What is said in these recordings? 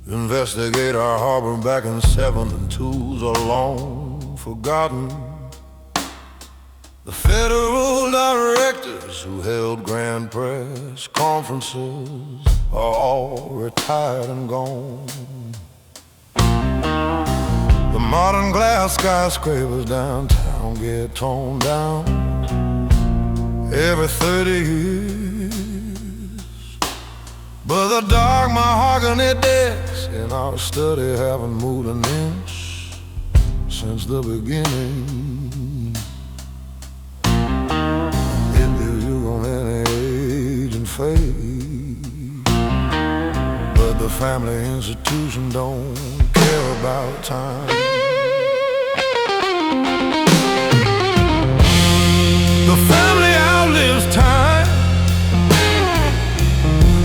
Investigate our harbor back in 7 and 2s are long forgotten. The federal directors who held grand press conferences are all retired and gone. The modern glass skyscrapers downtown get torn down every 30 years. But the dark mahogany desks in our study haven't moved an inch since the beginning. It gives you on any age and fade, but the family institution don't care about time. The family outlives time,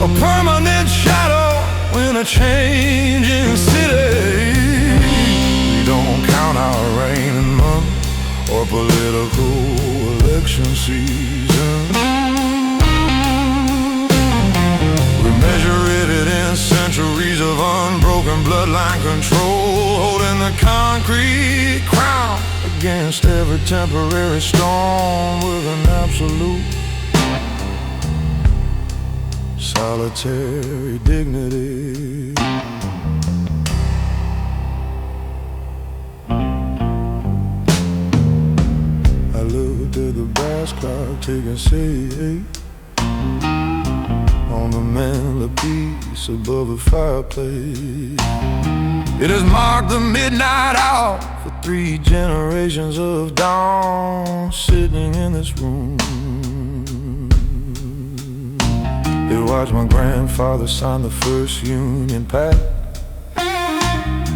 a permanent shadow in a changing city. We don't count our rain and month or political election season. We measure it in centuries of unbroken bloodline control, holding the concrete crown against every temporary storm with an absolute solitary dignity. I looked at the brass clock ticking, say 8 on the mantelpiece above the fireplace. It has marked the midnight hour for 3 generations of dawn sitting in this room. They watched my grandfather sign the first Union Pact.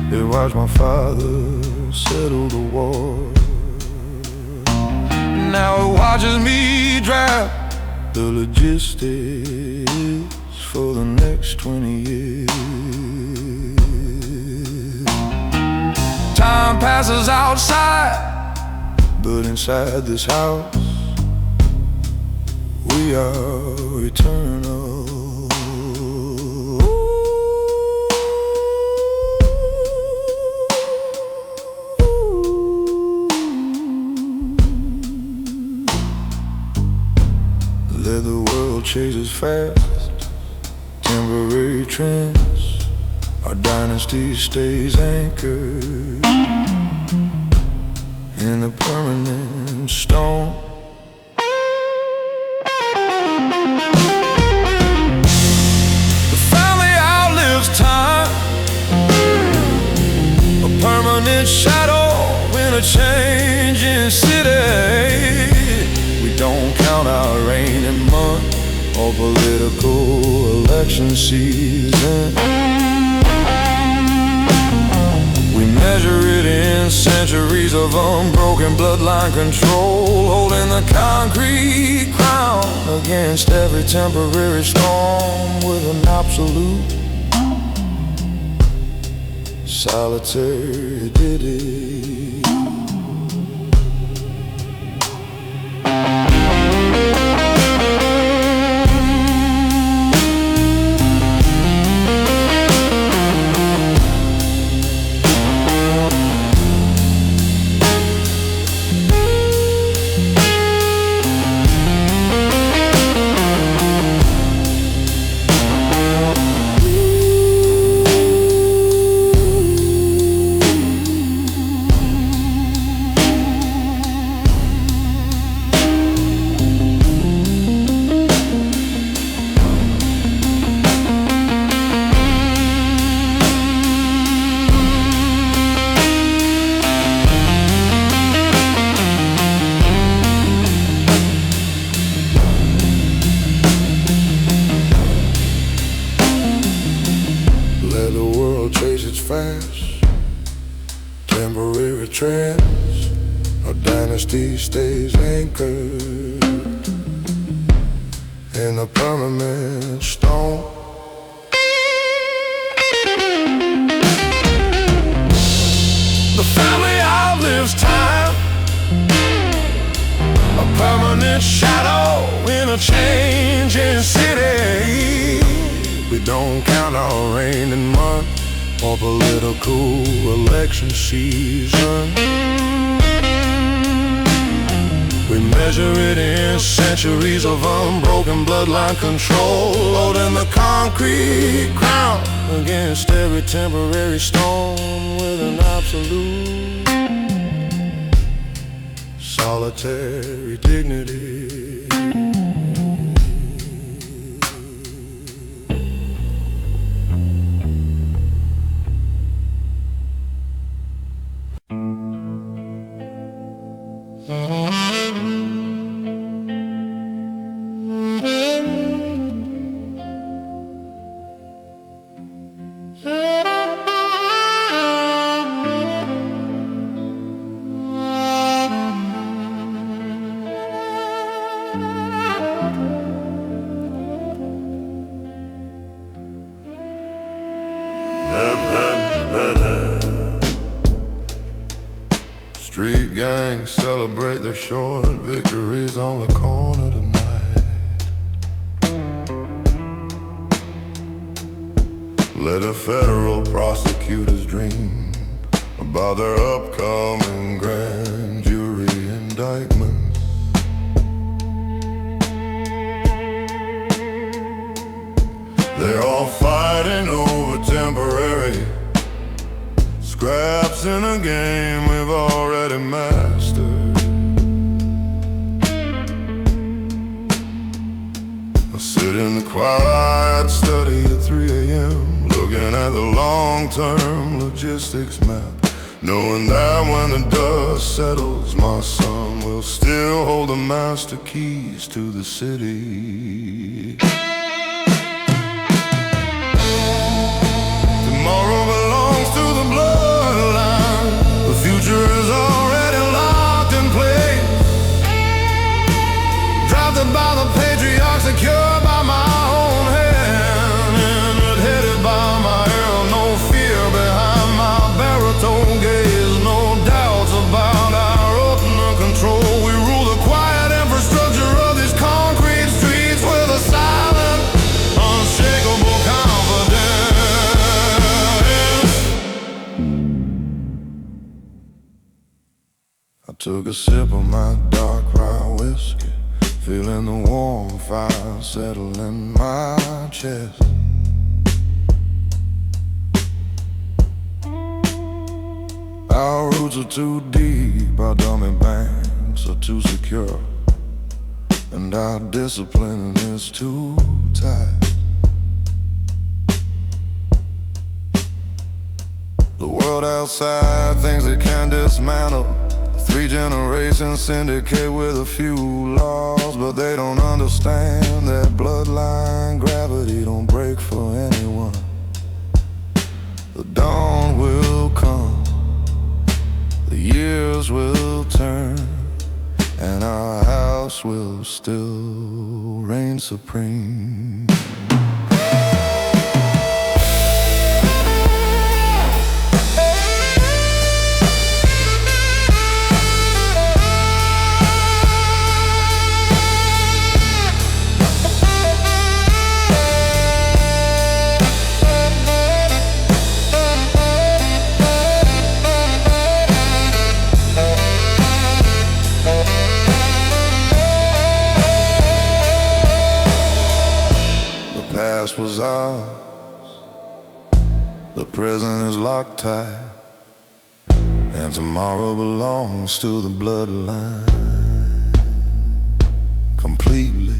They watched my father settle the war. Now it watches me draft the logistics for the next 20 years. Time passes outside, but inside this house we are eternal. Let the world chases fast, temporary trends. Our dynasty stays anchored in a permanent stone. Time, a permanent shadow in a changing city. We don't count our rain and month or political election season. We measure it in centuries of unbroken bloodline control, holding the concrete crown against every temporary storm with an absolute solitary ditty. Fast, temporary trends. Our dynasty stays anchored in a permanent stone. The family outlives time, a permanent shadow in a changing city. We don't count our rain and month or political election season. We measure it in centuries of unbroken bloodline control, holding the concrete crown against every temporary storm with an absolute solitary dignity. Street gangs celebrate their short victories on the corner tonight. Let the federal prosecutors dream about their upcoming grand jury indictments. They're all fighting over temporary scraps in a game we've already mastered. I sit in the quiet study at 3 a.m. looking at the long-term logistics map, knowing that when the dust settles, my son will still hold the master keys to the city. Tomorrow belongs to the bloodline. The future is already locked in place, drafted by the patriarchs, secured by my own hand, and headed by my arrow. No fear behind my baritone gaze, no doubts about our ultimate control. We rule the quiet infrastructure of these concrete streets with a silent, unshakable confidence. I took a sip of my dark rye whiskey, feeling the warm fire settle in my chest. Our roots are too deep, our dummy banks are too secure, and our discipline is too tight. The world outside thinks it can dismantle 3 generations syndicate with a few laws, but they don't understand that bloodline gravity don't break for anyone. The dawn will come, the years will turn, and our house will still reign supreme. Was ours. The present is locked tight, and tomorrow belongs to the bloodline completely.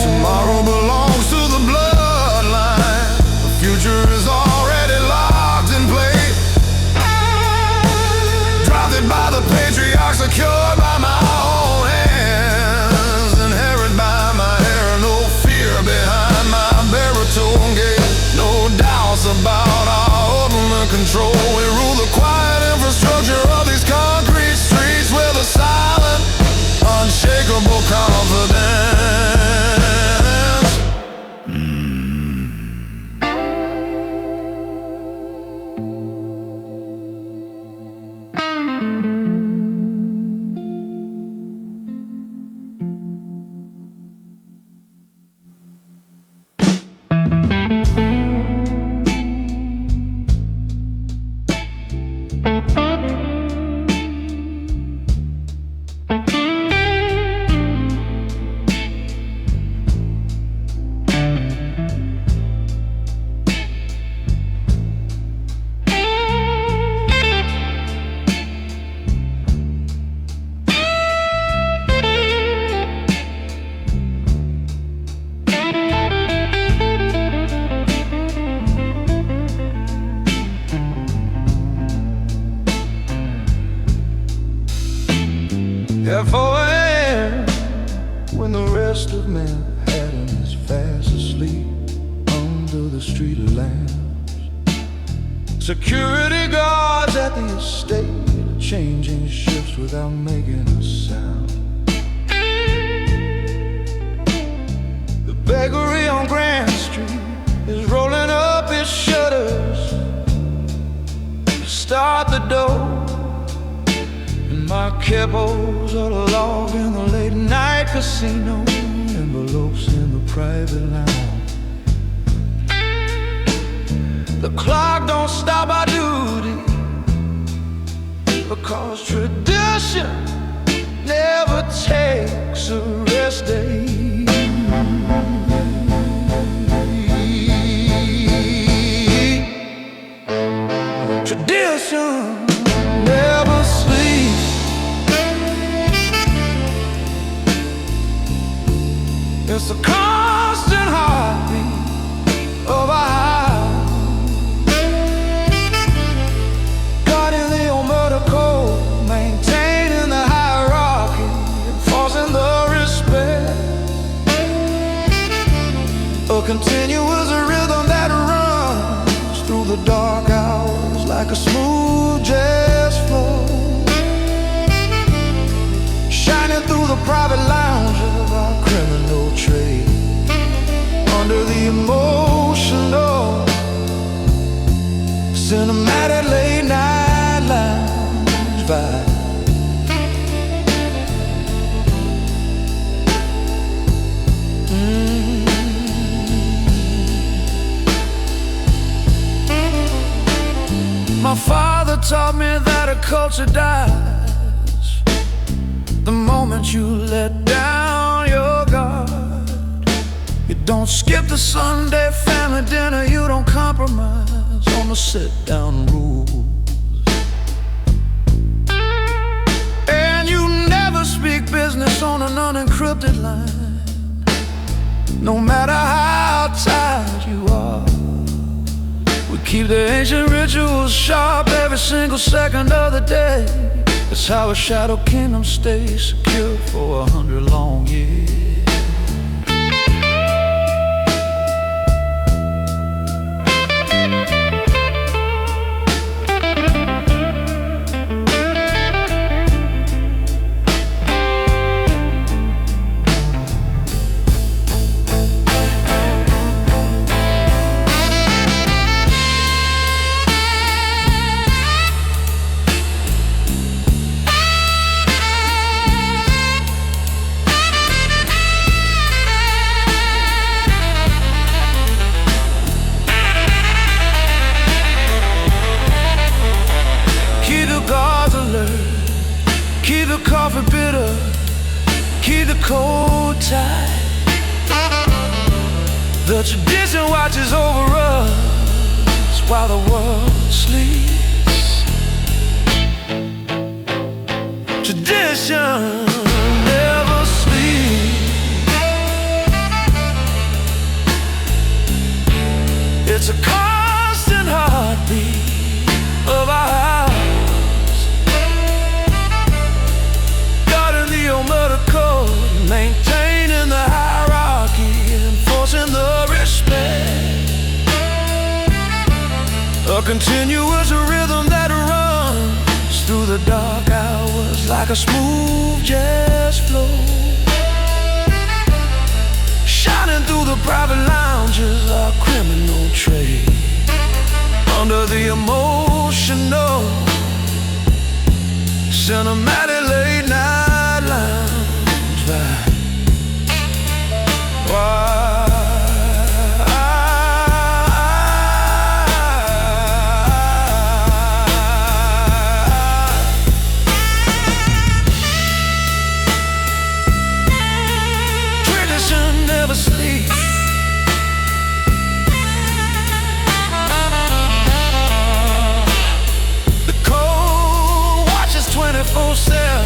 Tomorrow belongs to the bloodline. The future is already locked in place, drafted by the patriarchs, secured by my own hand. No doubts about our ultimate control. We rule the quiet infrastructure of these concrete streets street lamps. Security guards at the estate, changing shifts without making a sound. The bakery on Grand Street is rolling up its shutters to start the dough. And my capo's a log in the late night casino, envelopes in the private lounge. The clock don't stop our duty, because tradition never takes a rest day. Tradition never sleeps. It's a constant heartbeat of our house, guarding the old murder code, maintaining the hierarchy, enforcing the respect. A continuous rhythm that runs through the dark hours like a smooth jazz flow, shining through the private lounge of our criminal trade, under the emotional, cinematic late night lounge vibe. My father taught me that a culture dies the moment you let down your guard. You don't skip the Sunday family dinner, you don't compromise on the sit-down rules, and you never speak business on an unencrypted line, no matter how tired you are. We keep the ancient rituals sharp every single second of the day. That's how a shadow kingdom stays secure for 100 long years. Keep the coffee bitter, keep the cold tight. The tradition watches over us while the world sleeps. Tradition never sleeps. It's a constant heartbeat of our house, murder code, maintaining the hierarchy, enforcing the respect. A continuous rhythm that runs through the dark hours like a smooth jazz flow, shining through the private lounges, our criminal trade, under the emotional, cinematic late night lounge vibe. Tradition never sleeps. The cold watches 24/7.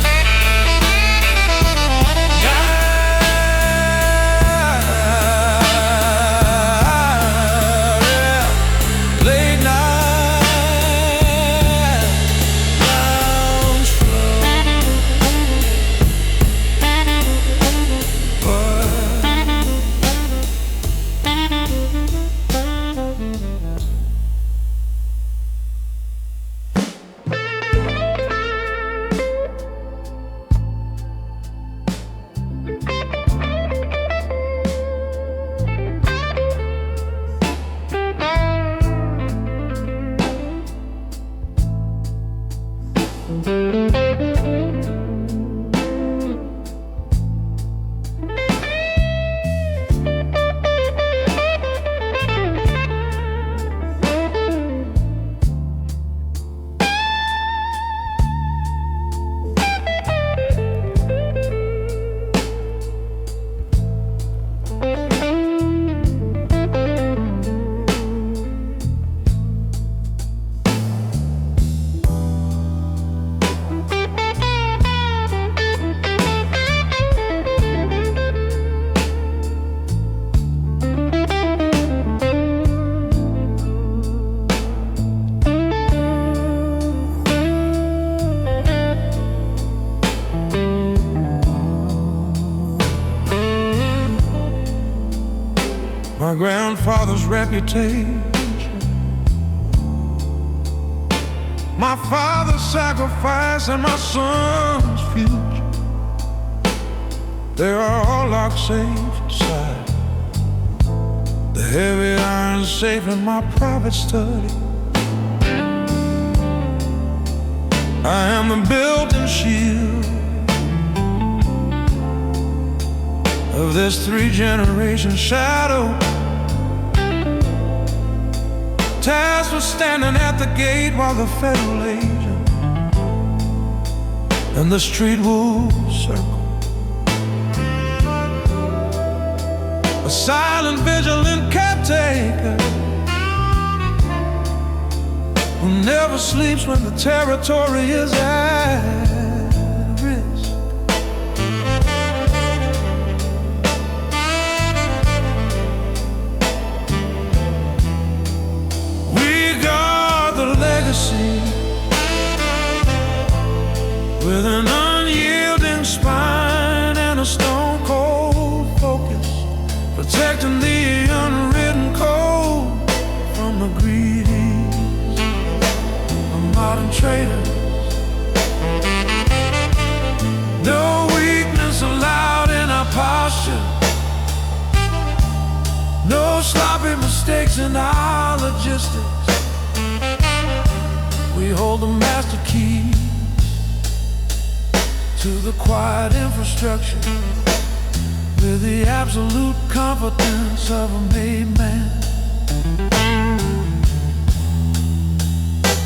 my grandfather's reputation, my father's sacrifice, and my son's future. They are all locked safe inside the heavy iron safe in my private study. I am the built-in shield of this three-generation shadow, tasked with standing at the gate while the federal agent and the street wolves circle. A silent, vigilant caretaker who never sleeps when the territory is at risk. We guard the legacy with an unyielding spine and a stone-cold focus, protecting the unwritten code from the greedies of modern traders. No weakness allowed in our posture, no sloppy mistakes in our logistics. We hold the master keys to the quiet infrastructure with the absolute confidence of a made man.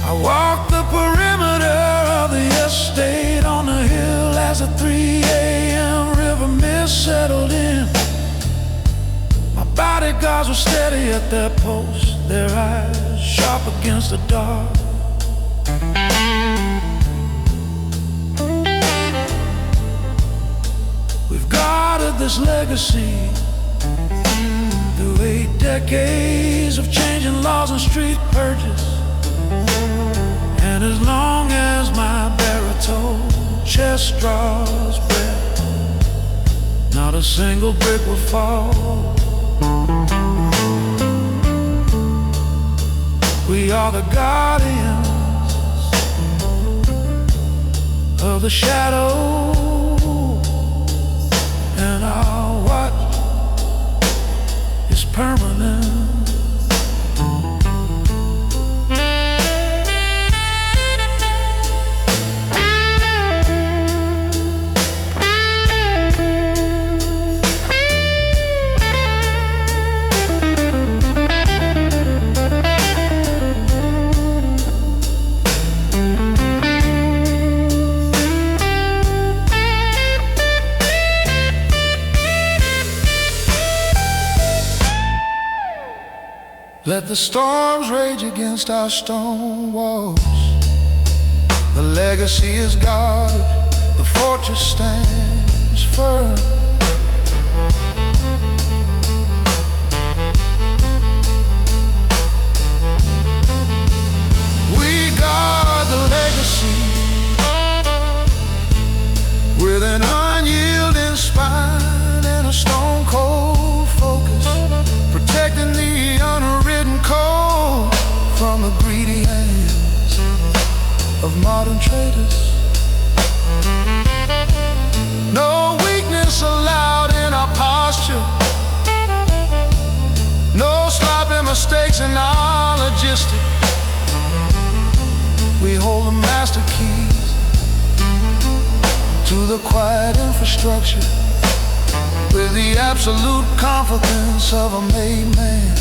I walk the perimeter of the estate on the hill as the 3 a.m. river mist settled in. My bodyguards were steady at their posts, their eyes sharp against the dark. We've guarded this legacy through 8 decades of changing laws and street purges. And as long as my baritone chest draws breath, not a single brick will fall. We are the guardians of the shadow, and our watch is permanent. Let the storms rage against our stone walls. The legacy is guarded, the fortress stands firm. We guard the legacy with an unyielding spine and a stone-cold focus, protecting the unwritten code from the greedy hands of modern traders. No weakness allowed in our posture, no sloppy mistakes in our logistics. We hold the master keys to the quiet infrastructure with the absolute confidence of a made man.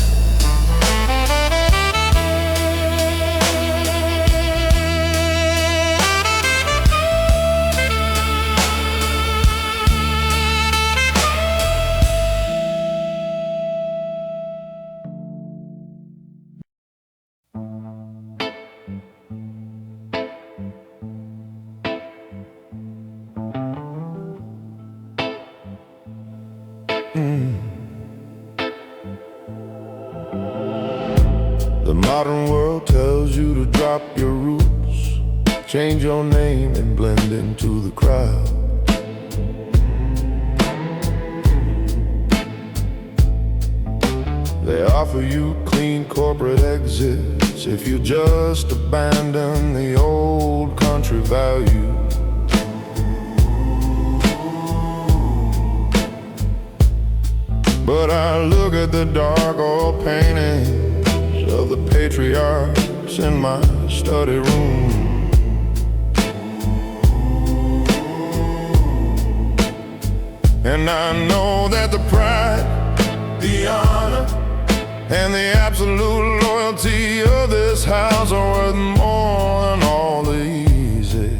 The modern world tells you to drop your roots, change your name and blend into the crowd. offer you clean corporate exits if you just abandon the old country value. But I look at the dark oil paintings of the patriarchs in my study room, and I know that the pride, the honor, and the absolute loyalty of this house are worth more than all the easy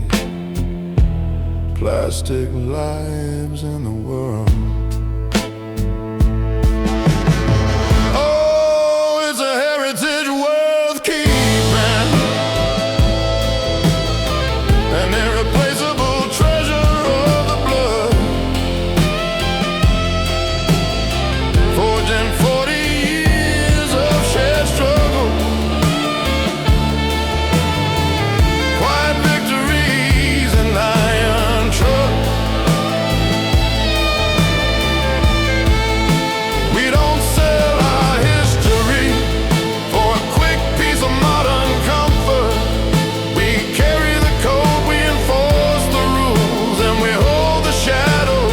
plastic lives in the world. Oh, it's a heritage worth keeping, an irreplaceable treasure of the blood, forging 40 years of shared struggle, quiet victories and iron trust. We don't sell our history for a quick piece of modern comfort. We carry the code, we enforce the rules, and we hold the shadow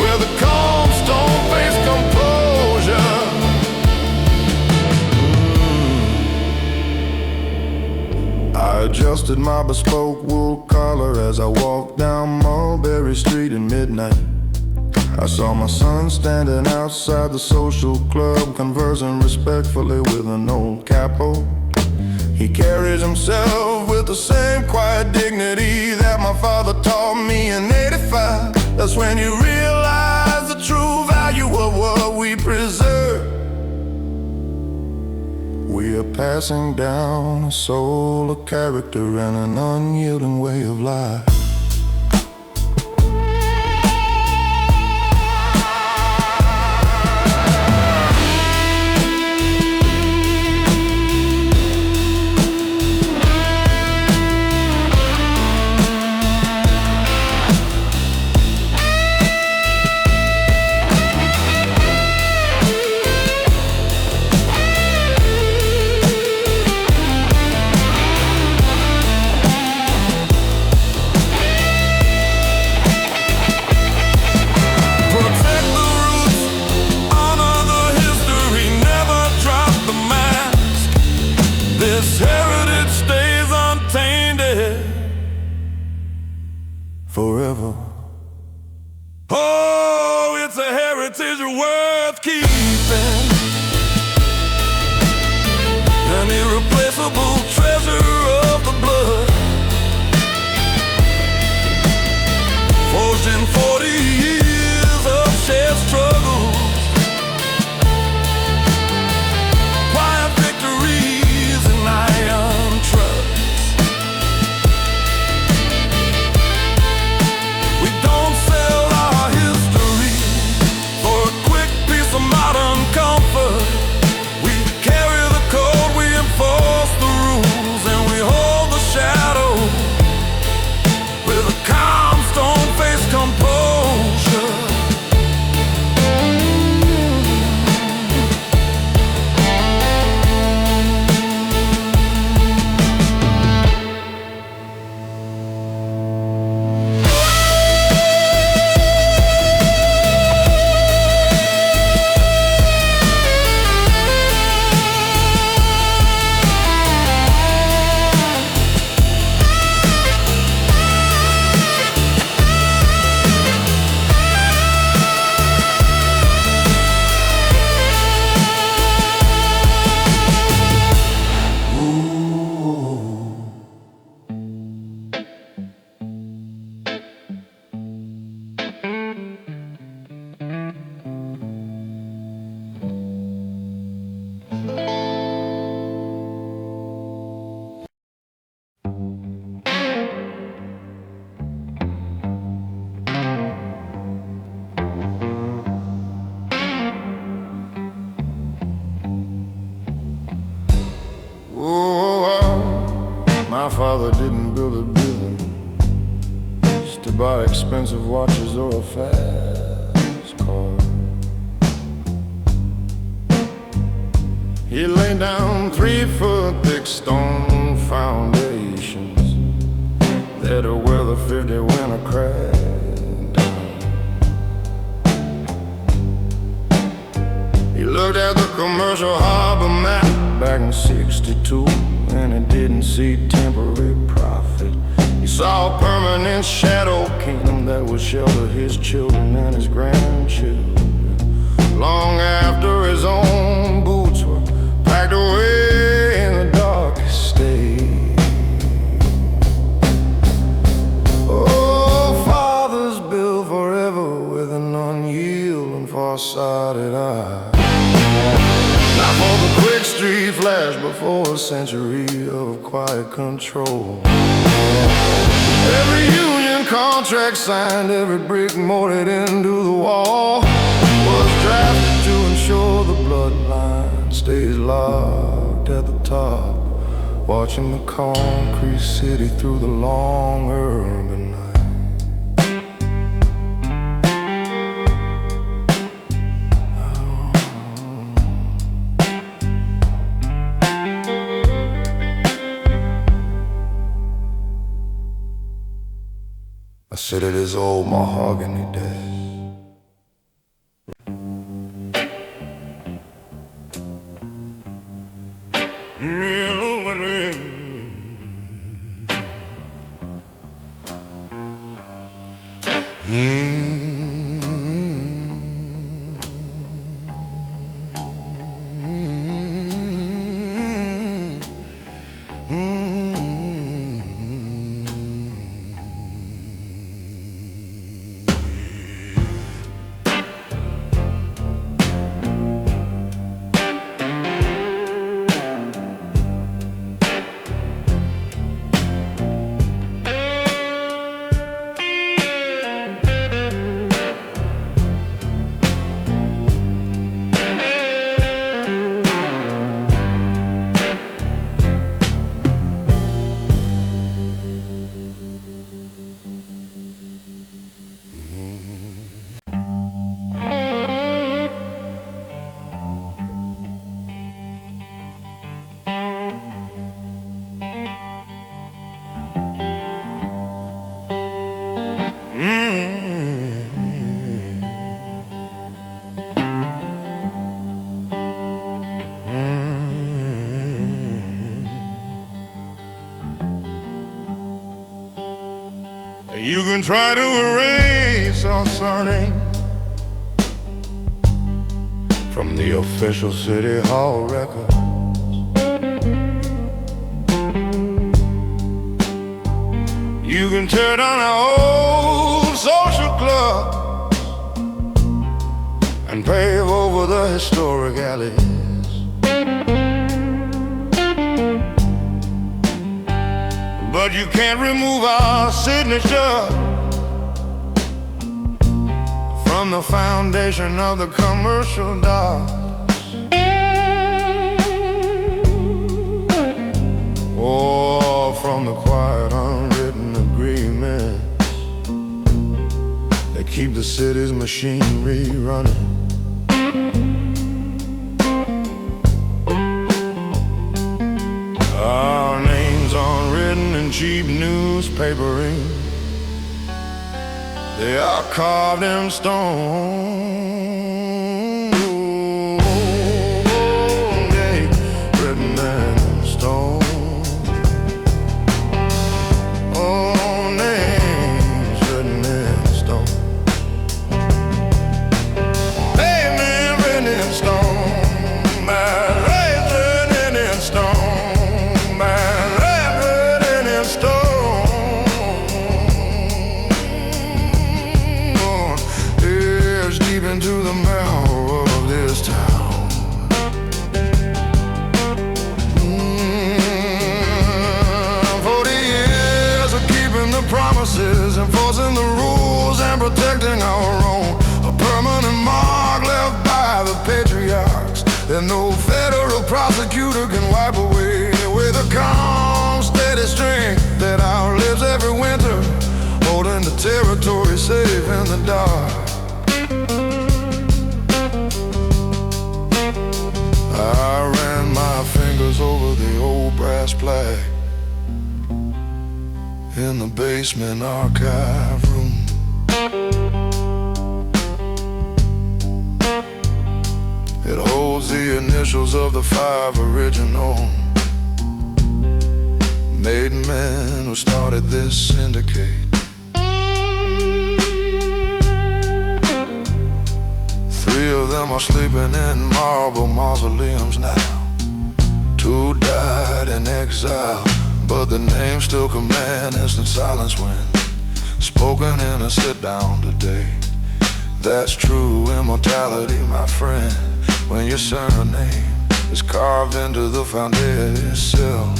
where the calm stone face composure. I adjusted my bespoke wool collar as I walked down Mulberry Street at midnight. I saw my son standing outside the social club, conversing respectfully with an old capo. He carries himself with the same quiet dignity that my father taught me in '85. That's when you realize the true value of what we preserve. We are passing down a soul, a character, and an unyielding way of life. This heritage stays untainted forever. Oh, it's a heritage worth keeping, an irreplaceable treasure of the blood, forged in 40 years of shared struggle, quiet victories and iron trust. We don't sell our history for a quick piece of modern comfort. We carry the code, we enforce the rules, and we hold the shadow with a calm stone-faced composure. My father didn't build a building just to buy expensive watches or a fast car. 3-foot thick stone foundations that are weather 50 when I cracked down. He looked at the commercial harbor map back in '62, and he didn't see temporary profit. He saw a permanent shadow kingdom that would shelter his children and his grandchildren long after his own boots were packed away in the darkest state. Oh, fathers build forever with an unyielding, far-sighted eye. Not for the quick street flash, but for a century of quiet control. Every union contract signed, every brick mortared into the wall was drafted to ensure the bloodline stays locked at the top, watching the concrete city through the long urban night. I sit at his old mahogany desk. You can try to erase our surname from the official city hall records. You can tear down our old social clubs and pave over the historic alleys. But you can't remove our signature from the foundation of the commercial dots. Or from the quiet unwritten agreements that keep the city's machinery running. Our names unwritten in cheap newspapering, they are carved in stone. They written in stone. Oh, names written in stone. Pavement written in stone. My life written in stone. My life written in stone. It's deep into the marrow of this town. 40 years of keeping the promises, enforcing the rules and protecting our own. A permanent mark left by the patriarchs that no federal prosecutor can wipe away. With a calm, steady strength that outlives every winter, holding the territory safe in the dark. I ran my fingers basement archive room. It holds the initials of the 5 original maiden men who started this syndicate. 3 of them are sleeping in marble mausoleums now. 2 died in exile, but the names still command instant silence when spoken in a sit-down today. That's true immortality, my friend, when your surname is carved into the foundation itself.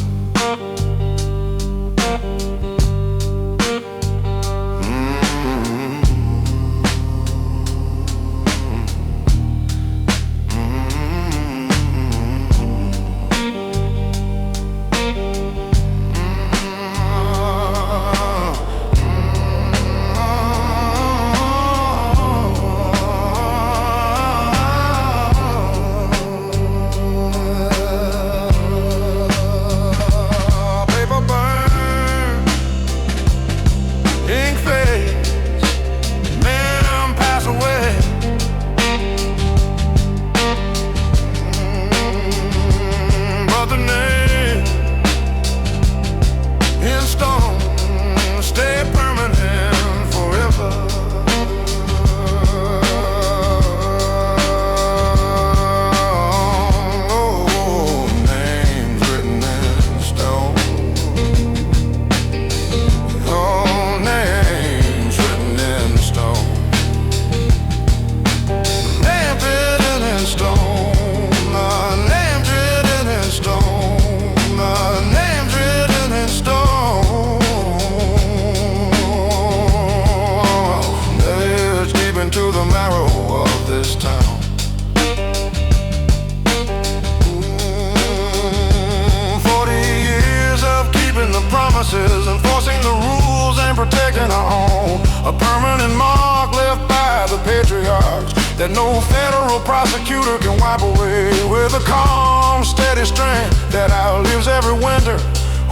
Enforcing the rules and protecting our own. A permanent mark left by the patriarchs that no federal prosecutor can wipe away. With a calm, steady strength that outlives every winter,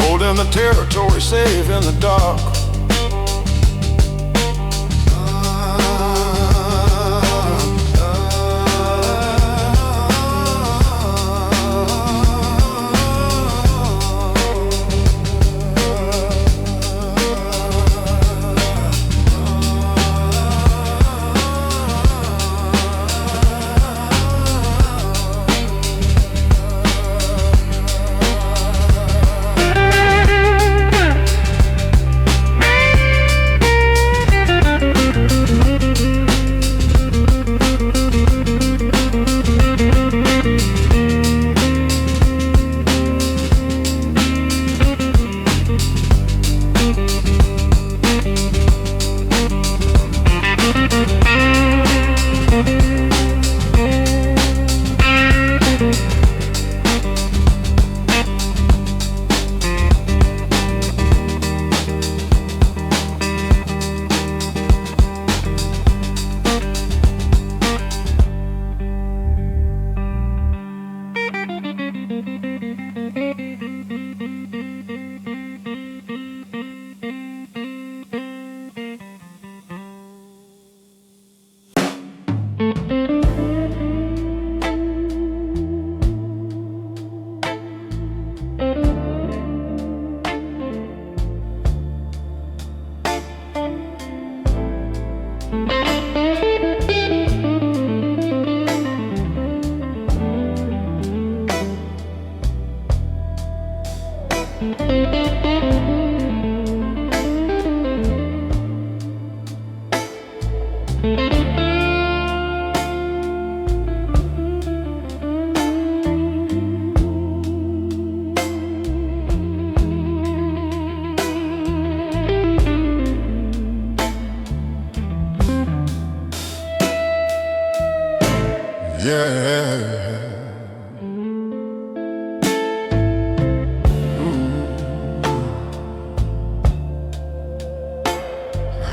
holding the territory safe in the dark.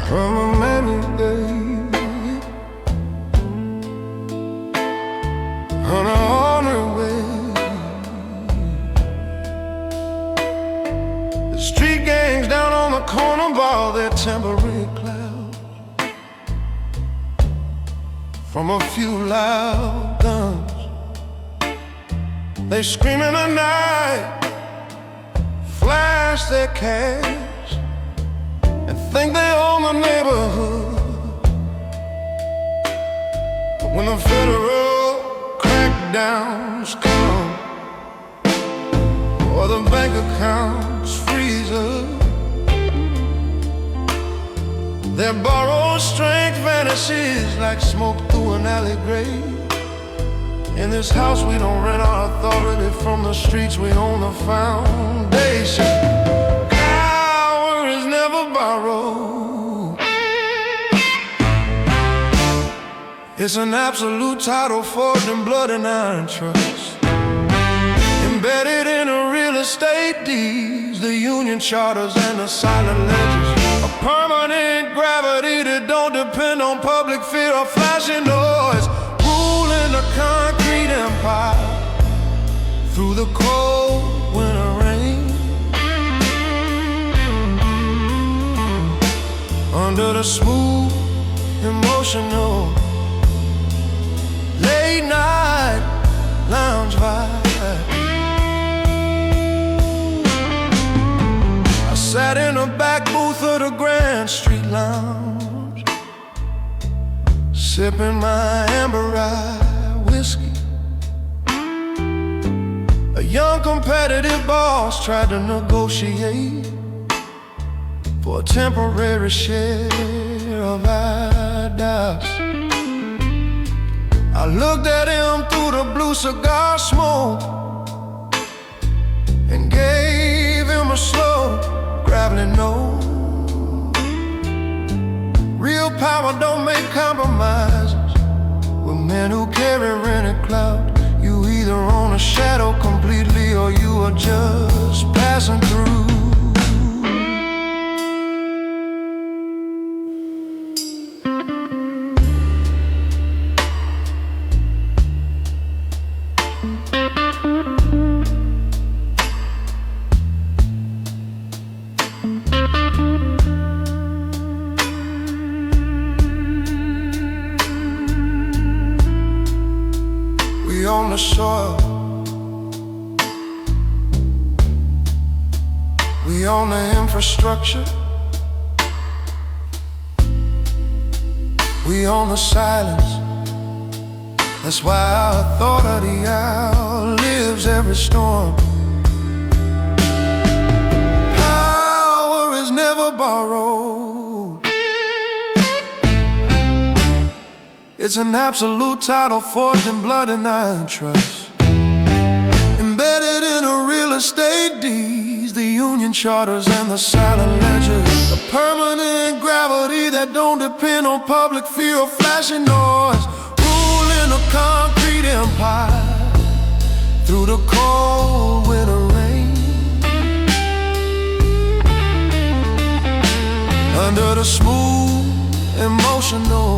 From a many days on a hungry way, the street gangs down on the corner bar temporary clouds from a few loud guns. They scream in the night, flash their cash, and think they own the neighborhood. But when the federal crackdowns come, or the bank accounts freeze up, their borrowed strength vanishes like smoke through an alley grave. In this house we don't rent our authority from the streets, we own the foundation. Power is never borrowed. It's an absolute title forged in blood and iron trust, embedded in a real estate deeds, the union charters and the silent ledgers. A permanent gravity that don't depend on public fear or flashing noise, ruling a concrete empire through the cold winter rain. Under the smooth, emotional late night lounge vibe, sat in the back booth of the Grand Street Lounge, sipping my amber rye whiskey. A young competitive boss tried to negotiate for a temporary share of Adidas. I looked at him through the blue cigar smoke and gave him a slow gravelly no. Real power don't make compromises with men who carry rented clout. You either own a shadow completely or you are just passing through. We own the soil, we own the infrastructure, we own the silence. That's why our authority outlives every storm. Power is never borrowed. It's an absolute title forged in blood and iron trust, embedded in a real estate deeds, the union charters and the silent ledgers. A permanent gravity that don't depend on public fear or flashing noise, ruling a concrete empire through the cold winter rain. Under the smooth, emotional